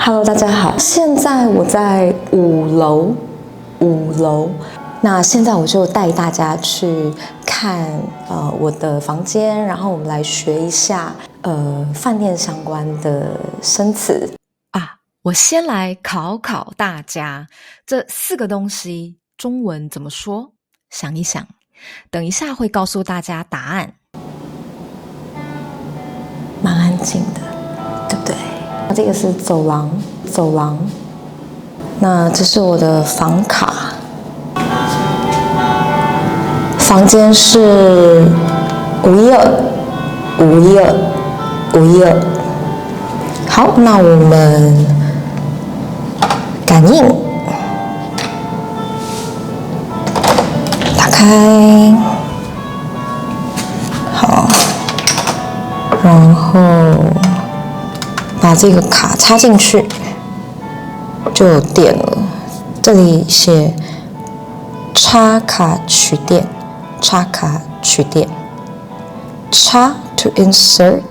Hello， 大家好，现在我在5楼，那现在我就带大家去看我的房间，然后我们来学一下饭店相关的生词啊。我先来考考大家，这4个东西中文怎么说？想一想，等一下会告诉大家答案。蛮安静的，对不对？这个是走廊。那这是我的房卡，房间是512。好，那我们感应，打开，好，然后把这个卡插进去，就有电了。这里写插卡取电，插卡取电。插 to insert，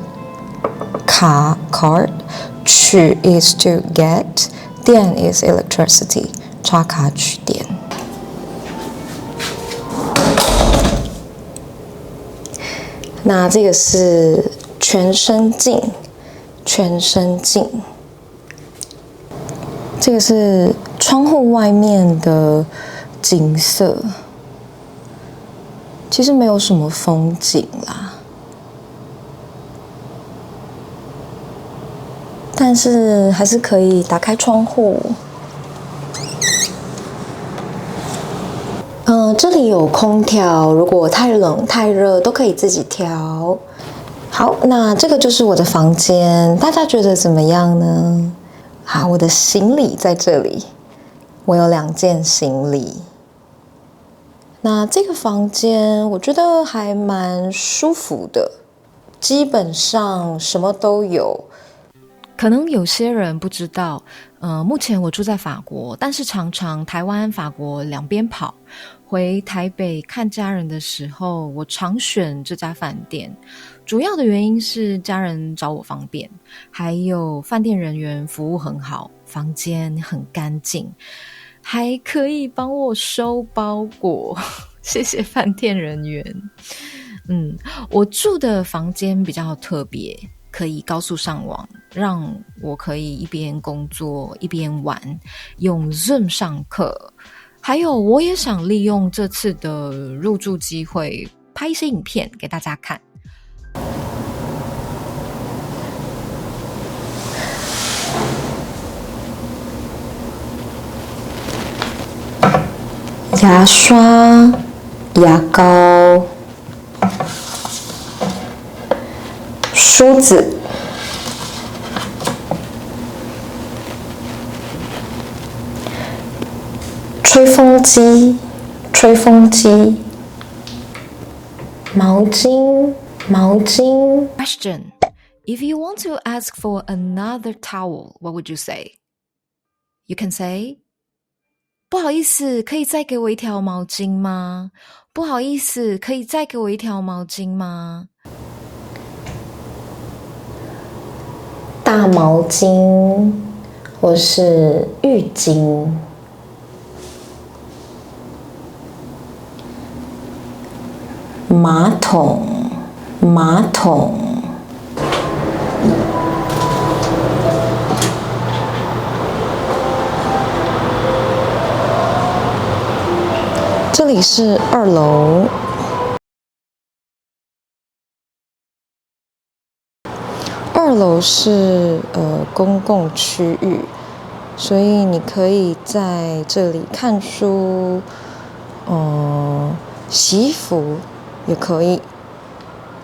卡 card， 取 is to get， 电 is electricity， 插卡取电。那这个是全身镜，这个是窗户外面的景色，其实没有什么风景啦，但是还是可以打开窗户。这里有空调，如果太冷太热都可以自己调。好，那这个就是我的房间，大家觉得怎么样呢？好，我的行李在这里，我有2件行李。那这个房间我觉得还蛮舒服的，基本上什么都有。可能有些人不知道，目前我住在法国，但是常常台湾、法国两边跑。回台北看家人的时候，我常选这家饭店，主要的原因是家人找我方便，还有饭店人员服务很好，房间很干净，还可以帮我收包裹，谢谢饭店人员。我住的房间比较特别，可以高速上网，让我可以一边工作一边玩，用 Zoom 上课。还有我也想利用这次的入住机会拍一些影片给大家看。牙刷、牙膏、梳子、吹风机、毛巾。Question: If you want to ask for another towel, what would you say? You can say, 不好意思，可以再给我一条毛巾吗？不好意思，可以再给我一条毛巾吗？大毛巾或是浴巾。马桶。这里是2楼。2楼是公共区域，所以你可以在这里看书，洗衣服也可以，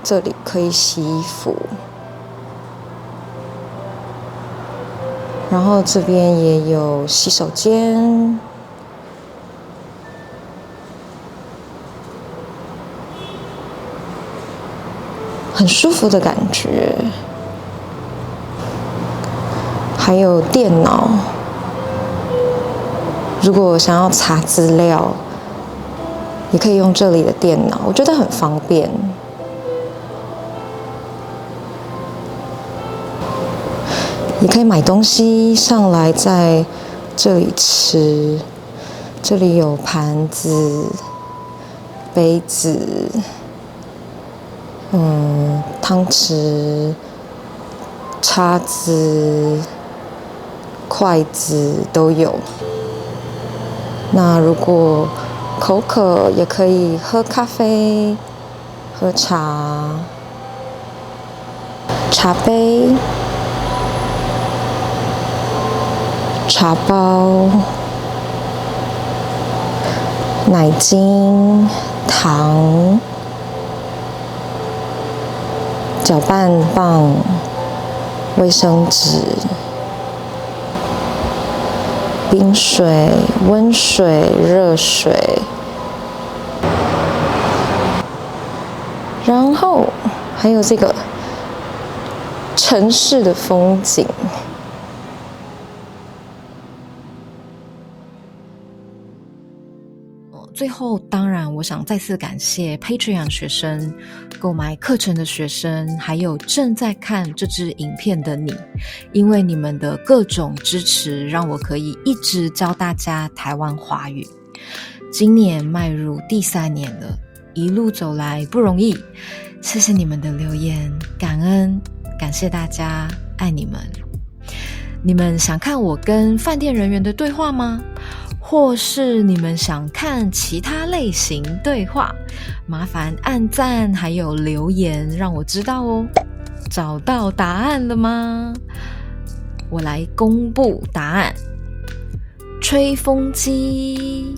这里可以洗衣服。然后这边也有洗手间。很舒服的感觉。还有电脑，如果想要查资料，也可以用这里的电脑，我觉得很方便。你可以买东西上来在这里吃，这里有盘子、杯子、汤匙、叉子、筷子都有。那如果口渴，也可以喝咖啡、喝茶、茶杯、茶包、奶精、糖、搅拌棒、卫生纸、冰水、温水、热水，然后还有这个城市的风景。最后，当然，我想再次感谢 Patreon 学生、购买课程的学生，还有正在看这支影片的你，因为你们的各种支持，让我可以一直教大家台湾华语。今年迈入第3年了，一路走来不容易，谢谢你们的留言，感恩，感谢大家，爱你们。你们想看我跟饭店人员的对话吗？或是你们想看其他类型对话，麻烦按赞还有留言让我知道哦。找到答案了吗？我来公布答案。吹风机，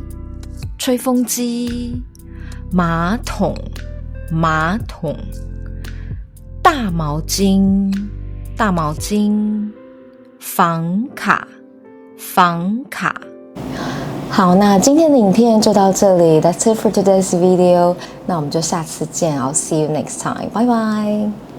吹风机；马桶，马桶；大毛巾，大毛巾；房卡，房卡。好，那今天的影片就到这里。That's it for today's video. 那我们就下次见。I'll see you next time. Bye bye.